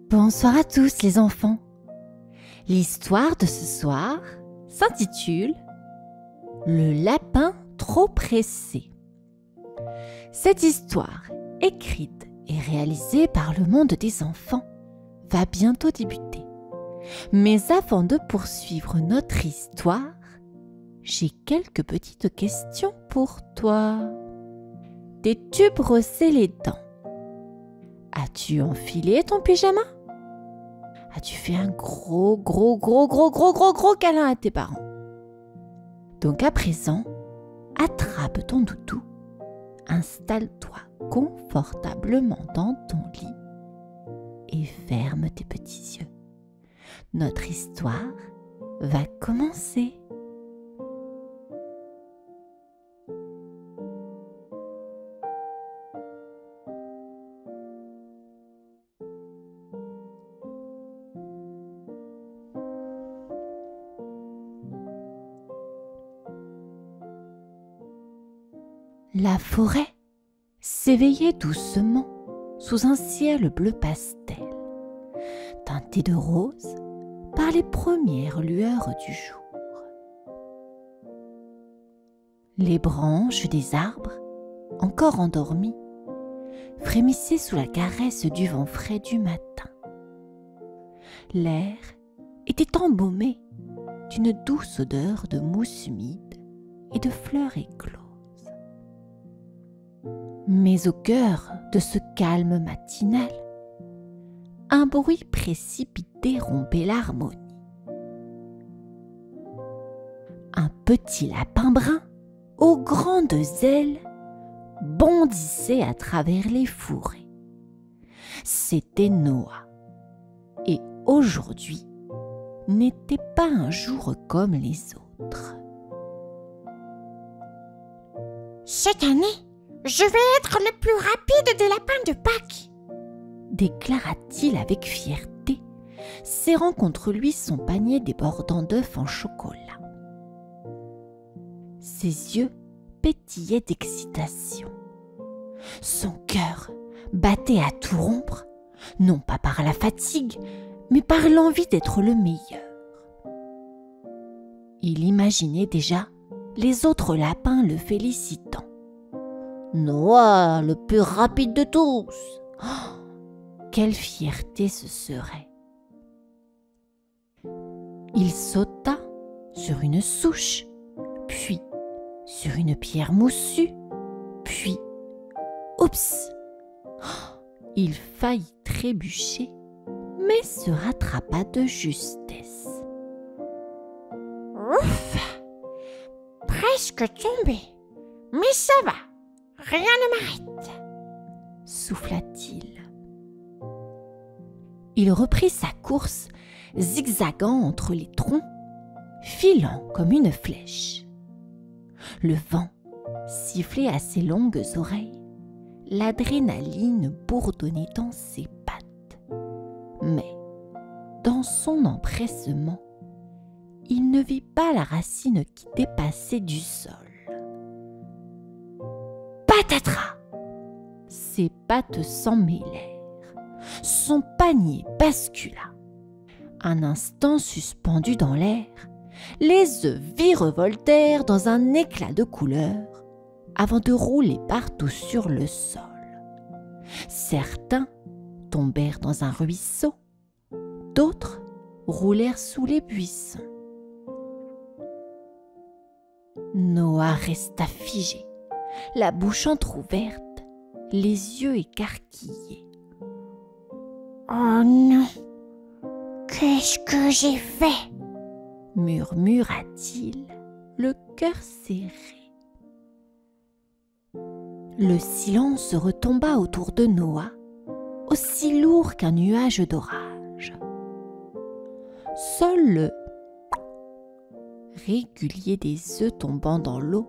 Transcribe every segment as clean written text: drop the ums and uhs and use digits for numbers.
Bonsoir à tous les enfants. L'histoire de ce soir s'intitule « Le lapin trop pressé ». Cette histoire, écrite et réalisée par le monde des enfants, va bientôt débuter. Mais avant de poursuivre notre histoire, j'ai quelques petites questions pour toi. T'es-tu brossé les dents? As-tu enfilé ton pyjama? As-tu fait un gros câlin à tes parents? Donc à présent, attrape ton doudou, installe-toi confortablement dans ton lit et ferme tes petits yeux. Notre histoire va commencer. La forêt s'éveillait doucement sous un ciel bleu pastel, teinté de rose par les premières lueurs du jour. Les branches des arbres, encore endormies, frémissaient sous la caresse du vent frais du matin. L'air était embaumé d'une douce odeur de mousse humide et de fleurs écloses. Mais au cœur de ce calme matinal, un bruit précipité rompait l'harmonie. Un petit lapin brun, aux grandes ailes, bondissait à travers les fourrés. C'était Noah. Et aujourd'hui n'était pas un jour comme les autres. Cette année, je vais être le plus rapide des lapins de Pâques, déclara-t-il avec fierté, serrant contre lui son panier débordant d'œufs en chocolat. Ses yeux pétillaient d'excitation. Son cœur battait à tout rompre, non pas par la fatigue, mais par l'envie d'être le meilleur. Il imaginait déjà les autres lapins le félicitant. Noah, le plus rapide de tous! Oh, quelle fierté ce serait! Il sauta sur une souche, puis sur une pierre moussue, puis, oups! Oh, il faillit trébucher, mais se rattrapa de justesse. Ouf! Presque tombé, mais ça va. Rien ne m'arrête, souffla-t-il. Il reprit sa course, zigzagant entre les troncs, filant comme une flèche. Le vent sifflait à ses longues oreilles, l'adrénaline bourdonnait dans ses pattes. Mais, dans son empressement, il ne vit pas la racine qui dépassait du sol. Patatras! Ses pattes s'emmêlèrent. Son panier bascula. Un instant suspendu dans l'air, les œufs virevoltèrent dans un éclat de couleurs avant de rouler partout sur le sol. Certains tombèrent dans un ruisseau, d'autres roulèrent sous les buissons. Noah resta figé, la bouche entr'ouverte, les yeux écarquillés. « Oh non! Qu'est-ce que j'ai fait ?» murmura-t-il, le cœur serré. Le silence retomba autour de Noah, aussi lourd qu'un nuage d'orage. Seul le régulier des œufs tombant dans l'eau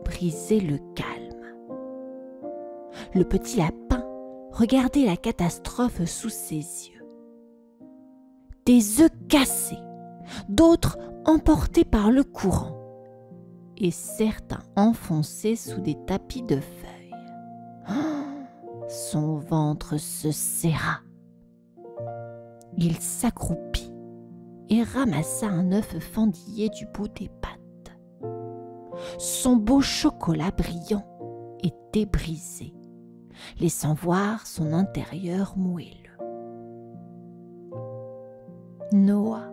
brisait le calme. Le petit lapin regardait la catastrophe sous ses yeux. Des œufs cassés, d'autres emportés par le courant, et certains enfoncés sous des tapis de feuilles. Son ventre se serra. Il s'accroupit et ramassa un œuf fendillé du bout des pattes. Son beau chocolat brillant était brisé, laissant voir son intérieur moelleux. Noah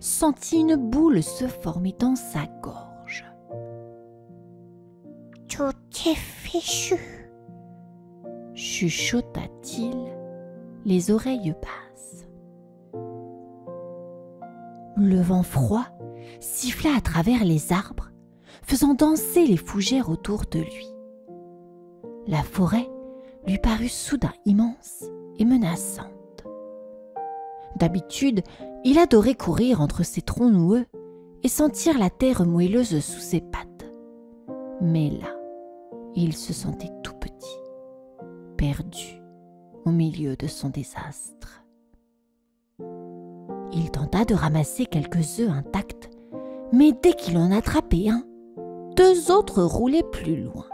sentit une boule se former dans sa gorge. « Tout est fichu !» chuchota-t-il, les oreilles basses. Le vent froid siffla à travers les arbres, faisant danser les fougères autour de lui. La forêt lui parut soudain immense et menaçante. D'habitude, il adorait courir entre ses troncs noueux et sentir la terre moelleuse sous ses pattes. Mais là, il se sentait tout petit, perdu au milieu de son désastre. Il tenta de ramasser quelques œufs intacts, mais dès qu'il en attrapait un, 2 autres roulaient plus loin.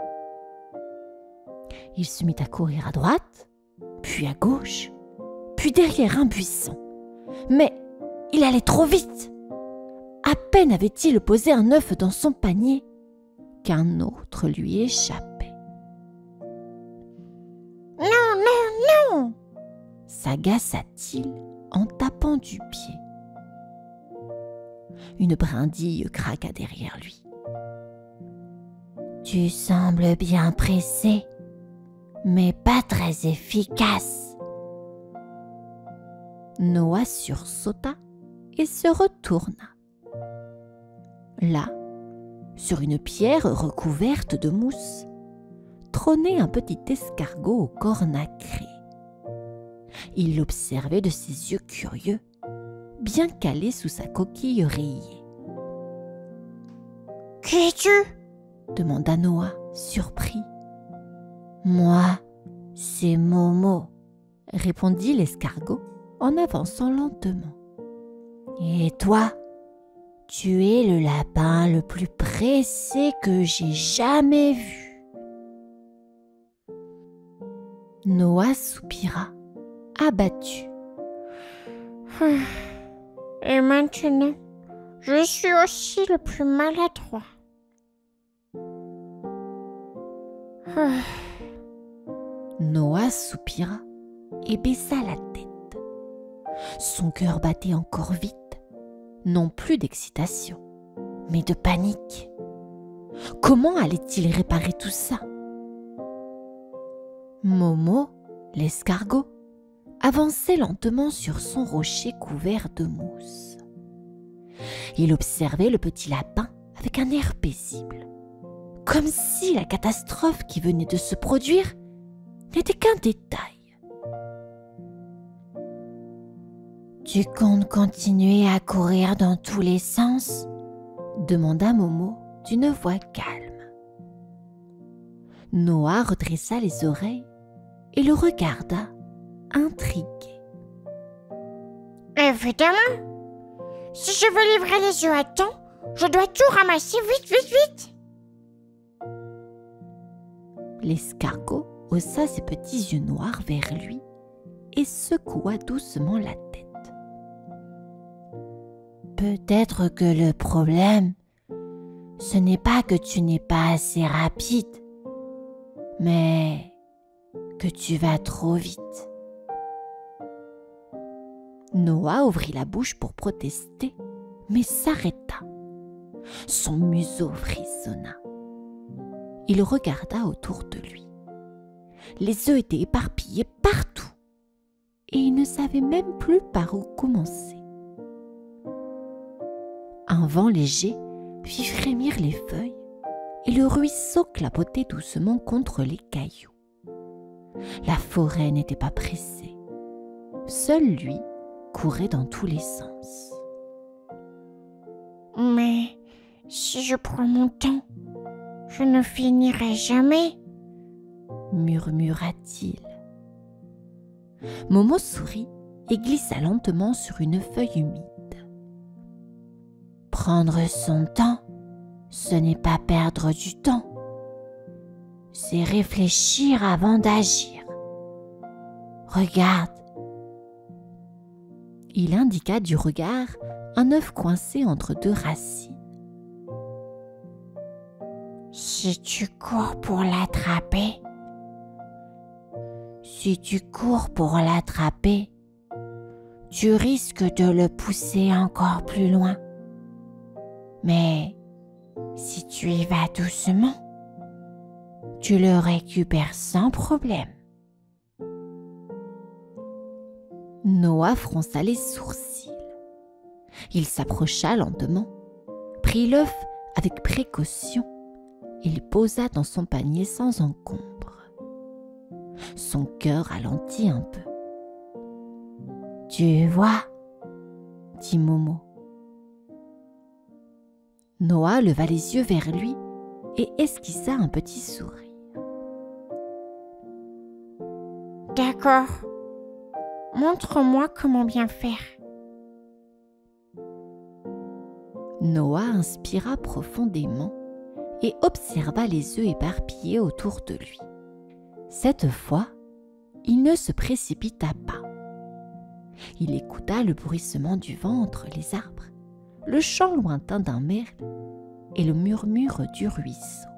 Il se mit à courir à droite, puis à gauche, puis derrière un buisson. Mais il allait trop vite. À peine avait-il posé un œuf dans son panier qu'un autre lui échappait. « Non, non, non !» s'agaça-t-il en tapant du pied. Une brindille craqua derrière lui. « Tu sembles bien pressé, mais pas très efficace. » Noah sursauta et se retourna. Là, sur une pierre recouverte de mousse, trônait un petit escargot au corps nacré. Il l'observait de ses yeux curieux, bien calés sous sa coquille rayée. « Qui es-tu » demanda Noah, surpris. « Moi, c'est Momo » répondit l'escargot en avançant lentement. « Et toi, tu es le lapin le plus pressé que j'ai jamais vu. » Noah soupira, abattu. « Et maintenant, je suis aussi le plus maladroit. » Noah soupira et baissa la tête. Son cœur battait encore vite, non plus d'excitation, mais de panique. Comment allait-il réparer tout ça? Momo, l'escargot, avançait lentement sur son rocher couvert de mousse. Il observait le petit lapin avec un air paisible, comme si la catastrophe qui venait de se produire n'était qu'un détail. « Tu comptes continuer à courir dans tous les sens ?» demanda Momo d'une voix calme. Noah redressa les oreilles et le regarda, intrigué. « Évidemment, si je veux livrer les œufs à temps, je dois tout ramasser vite, vite, vite !» L'escargot haussa ses petits yeux noirs vers lui et secoua doucement la tête. Peut-être que le problème, ce n'est pas que tu n'es pas assez rapide, mais que tu vas trop vite. Noah ouvrit la bouche pour protester, mais s'arrêta. Son museau frissonna. Il regarda autour de lui. Les œufs étaient éparpillés partout et il ne savait même plus par où commencer. Un vent léger fit frémir les feuilles et le ruisseau clapotait doucement contre les cailloux. La forêt n'était pas pressée. Seul lui courait dans tous les sens. « Mais si je prends mon temps, je ne finirai jamais » murmura-t-il. Momo sourit et glissa lentement sur une feuille humide. Prendre son temps, ce n'est pas perdre du temps. C'est réfléchir avant d'agir. Regarde. Il indiqua du regard un œuf coincé entre deux racines. Si tu cours pour l'attraper, tu risques de le pousser encore plus loin. Mais si tu y vas doucement, tu le récupères sans problème. Noah fronça les sourcils. Il s'approcha lentement, prit l'œuf avec précaution et le posa dans son panier sans encombre. Son cœur ralentit un peu. « Tu vois » dit Momo. Noah leva les yeux vers lui et esquissa un petit sourire. « D'accord. Montre-moi comment bien faire. » Noah inspira profondément et observa les œufs éparpillés autour de lui. Cette fois, il ne se précipita pas. Il écouta le bruissement du vent entre les arbres, le chant lointain d'un merle et le murmure du ruisseau.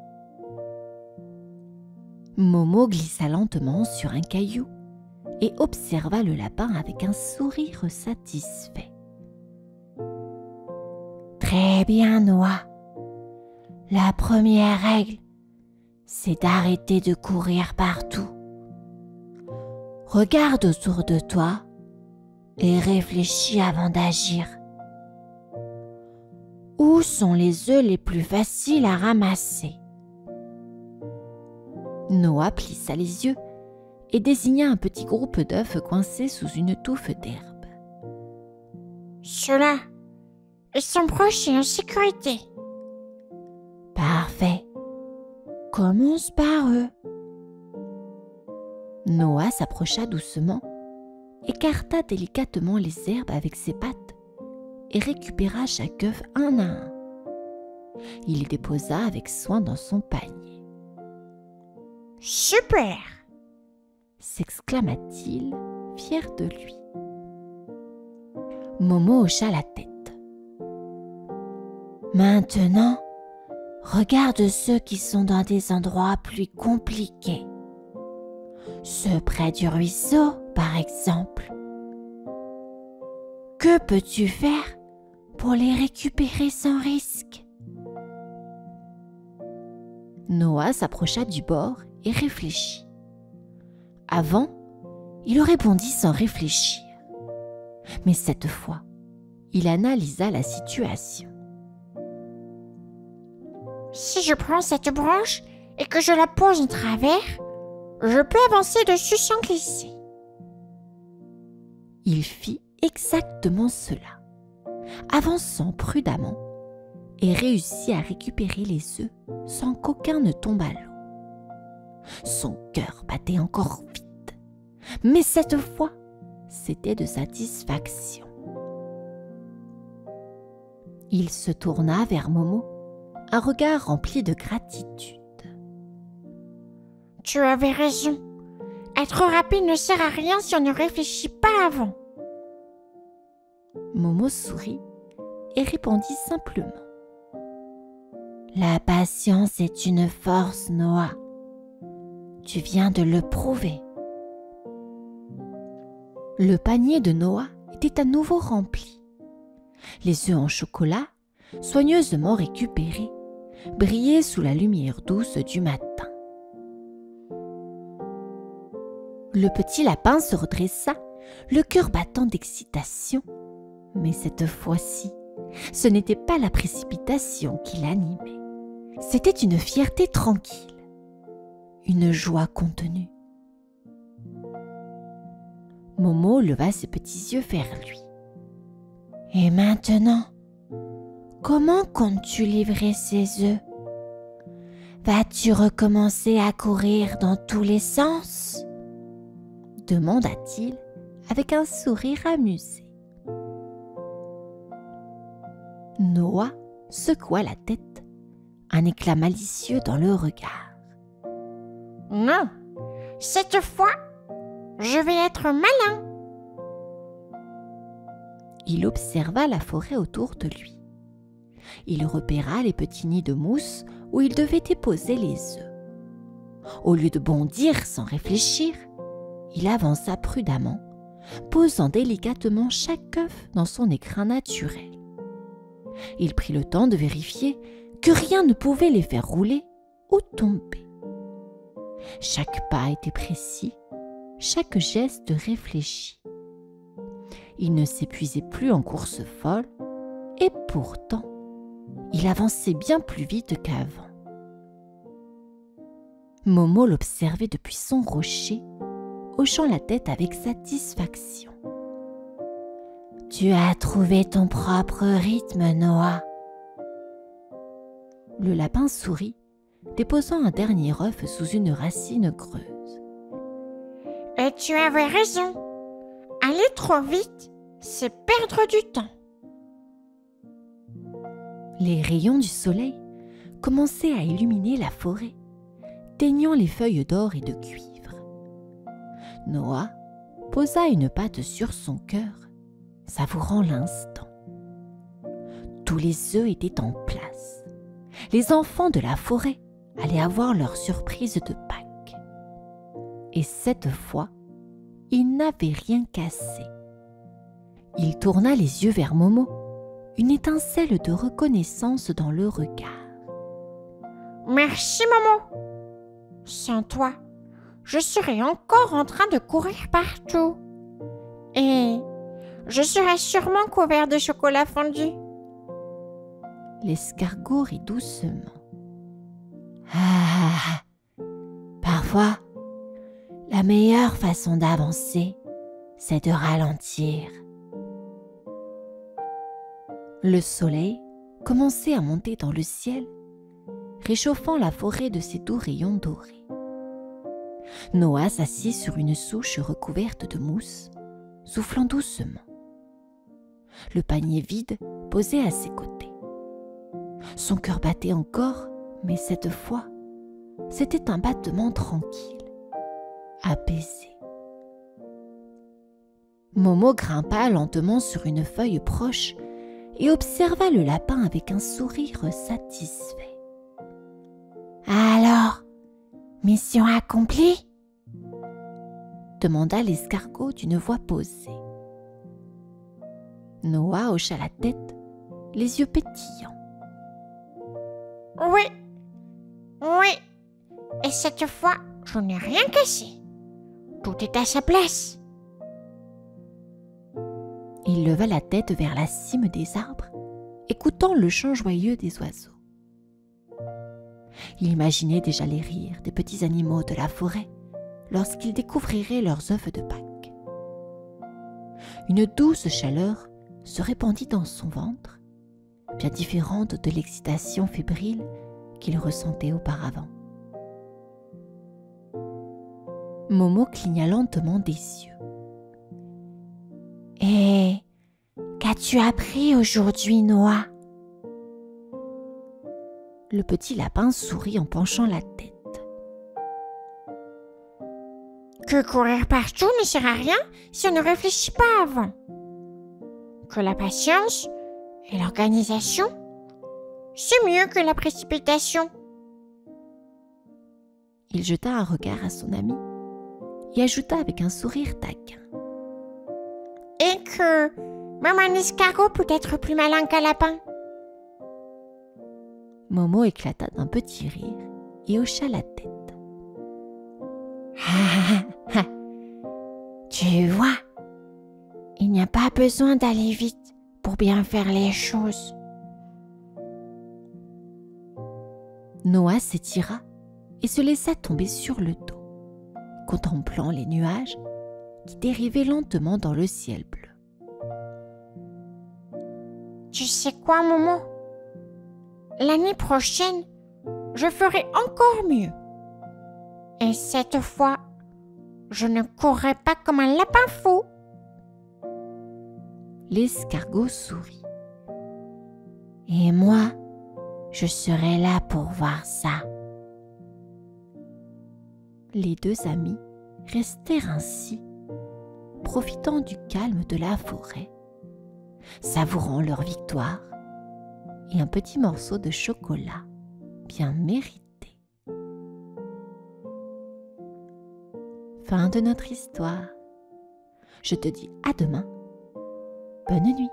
Momo glissa lentement sur un caillou et observa le lapin avec un sourire satisfait. « Très bien, Noah. La première règle, c'est d'arrêter de courir partout. Regarde autour de toi et réfléchis avant d'agir. Où sont les œufs les plus faciles à ramasser ? » Noah plissa les yeux et désigna un petit groupe d'œufs coincés sous une touffe d'herbe. « Ceux-là, ils sont proches et en sécurité. » « Parfait. Commence par eux. » Noah s'approcha doucement, écarta délicatement les herbes avec ses pattes et récupéra chaque œuf un à un. Il les déposa avec soin dans son panier. « Super !» s'exclama-t-il, fier de lui. Momo hocha la tête. « Maintenant, regarde ceux qui sont dans des endroits plus compliqués. Ceux près du ruisseau, par exemple. Que peux-tu faire pour les récupérer sans risque ? » Noah s'approcha du bord et réfléchit. Avant, il répondit sans réfléchir. Mais cette fois, il analysa la situation. « Si je prends cette branche et que je la pose en travers, je peux avancer dessus sans glisser. » Il fit exactement cela, avançant prudemment et réussit à récupérer les œufs sans qu'aucun ne tombe à l'eau. Son cœur battait encore vite, mais cette fois, c'était de satisfaction. Il se tourna vers Momo, un regard rempli de gratitude. « Tu avais raison. Être rapide ne sert à rien si on ne réfléchit pas avant. » Momo sourit et répondit simplement. « La patience est une force, Noah. Tu viens de le prouver. » Le panier de Noah était à nouveau rempli. Les œufs en chocolat, soigneusement récupérés, brillaient sous la lumière douce du matin. Le petit lapin se redressa, le cœur battant d'excitation. Mais cette fois-ci, ce n'était pas la précipitation qui l'animait. C'était une fierté tranquille, une joie contenue. Momo leva ses petits yeux vers lui. « Et maintenant, comment comptes-tu livrer ces œufs ? Vas-tu recommencer à courir dans tous les sens ? » demanda-t-il avec un sourire amusé. Noah secoua la tête, un éclat malicieux dans le regard. « Non, cette fois, je vais être malin. » Il observa la forêt autour de lui. Il repéra les petits nids de mousse où il devait déposer les œufs. Au lieu de bondir sans réfléchir, il avança prudemment, posant délicatement chaque œuf dans son écrin naturel. Il prit le temps de vérifier que rien ne pouvait les faire rouler ou tomber. Chaque pas était précis, chaque geste réfléchi. Il ne s'épuisait plus en course folle, et pourtant, il avançait bien plus vite qu'avant. Momo l'observait depuis son rocher, hochant la tête avec satisfaction. « Tu as trouvé ton propre rythme, Noah. » Le lapin sourit, déposant un dernier œuf sous une racine creuse. « Et tu avais raison. Aller trop vite, c'est perdre du temps. » Les rayons du soleil commençaient à illuminer la forêt, teignant les feuilles d'or et de cuivre. Noah posa une patte sur son cœur, savourant l'instant. Tous les œufs étaient en place. Les enfants de la forêt allaient avoir leur surprise de Pâques. Et cette fois, il n'avait rien cassé. Il tourna les yeux vers Momo, une étincelle de reconnaissance dans le regard. « Merci, Momo. Sans toi, je serais encore en train de courir partout. Et je serais sûrement couvert de chocolat fondu. » L'escargot rit doucement. « Ah, parfois, la meilleure façon d'avancer, c'est de ralentir. » Le soleil commençait à monter dans le ciel, réchauffant la forêt de ses doux rayons dorés. Noah s'assit sur une souche recouverte de mousse, soufflant doucement. Le panier vide posé à ses côtés. Son cœur battait encore, mais cette fois, c'était un battement tranquille, apaisé. Momo grimpa lentement sur une feuille proche et observa le lapin avec un sourire satisfait. « Alors, mission accomplie ?» demanda l'escargot d'une voix posée. Noah hocha la tête, les yeux pétillants. « Oui, oui, et cette fois, je n'ai rien cassé. Tout est à sa place. » Il leva la tête vers la cime des arbres, écoutant le chant joyeux des oiseaux. Il imaginait déjà les rires des petits animaux de la forêt lorsqu'ils découvriraient leurs œufs de Pâques. Une douce chaleur se répandit dans son ventre, bien différente de l'excitation fébrile qu'il ressentait auparavant. Momo cligna lentement des yeux. « Et qu'as-tu appris aujourd'hui, Noah ?» Le petit lapin sourit en penchant la tête. « Que courir partout ne sert à rien si on ne réfléchit pas avant. Que la patience et l'organisation, c'est mieux que la précipitation. » Il jeta un regard à son ami et ajouta avec un sourire taquin. « Et que même un escargot peut être plus malin qu'un lapin. » Momo éclata d'un petit rire et hocha la tête. « Tu vois, il n'y a pas besoin d'aller vite pour bien faire les choses. » Noah s'étira et se laissa tomber sur le dos, contemplant les nuages qui dérivaient lentement dans le ciel bleu. « Tu sais quoi, Momo? L'année prochaine, je ferai encore mieux. Et cette fois, je ne courrai pas comme un lapin fou. » L'escargot sourit. « Et moi, je serai là pour voir ça. » Les deux amis restèrent ainsi, profitant du calme de la forêt, savourant leur victoire et un petit morceau de chocolat bien mérité. Fin de notre histoire. Je te dis à demain. Bonne nuit.